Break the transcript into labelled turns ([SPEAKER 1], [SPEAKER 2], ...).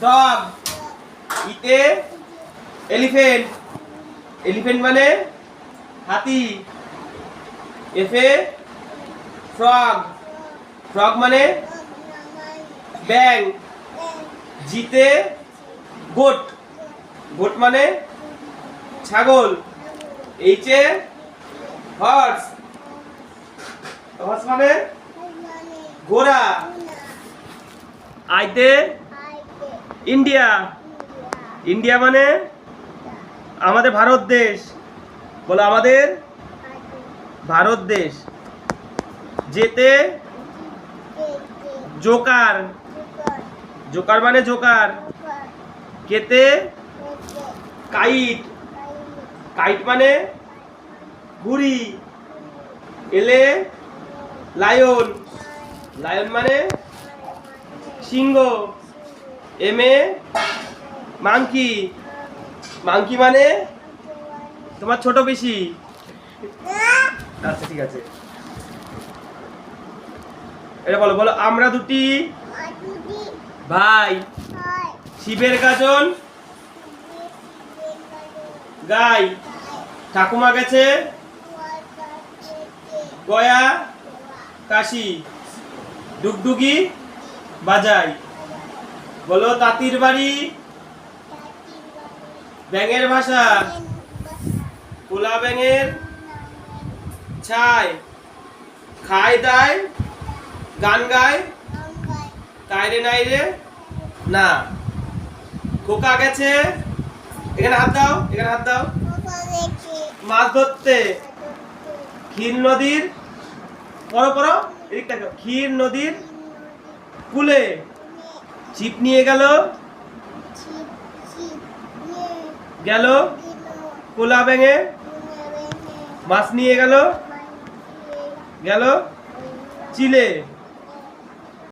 [SPEAKER 1] Dog. ইতে elephant. Elephant মানে হাতি। এফে ফ্রগ। ফ্রগ মানে ব্যাং। জিতে গোট। গোট মানে ছাগল। এইচে হর্স। হর্স মানে ঘোড়া। আইতে ইন্ডিয়া। ইন্ডিয়া মানে আমাদের ভারত দেশ। বলো আমাদের ভারত দেশ। যেতে জোকার। জোকার মানে জোকার। কেতে কাইট। কাইট মানে ঘুড়ি। এলে লায়ন। লায়ন মানে সিংহ। এমে মাংকি। মাংকি মানে তোমার ছোট পিসি। আচ্ছা ঠিক আছে, এটা বলো। বলো আমরা দুটি ভাই শিবের গাজন গাই। ঠাকুমা গেছে গয়া কাশি। ডুগডুগি বাজাই। বলো তাঁতির বাড়ি ব্যাঙের ভাষা। কোলা ব্যাঙের ছাই। খায় দায় গান গায় তাইরে নাইরে না। খোকা গেছে, এখানে হাত দাও, এখানে হাত দাও, মাছ ধরতে। ক্ষীর নদীর পড়ো পড়ো এদিকটা ক্ষীর নদীর কূলে। ছিপ নিয়ে গেল গেল কোলা ব্যাঙে। মাছ নিয়ে গেল গেল চিলে।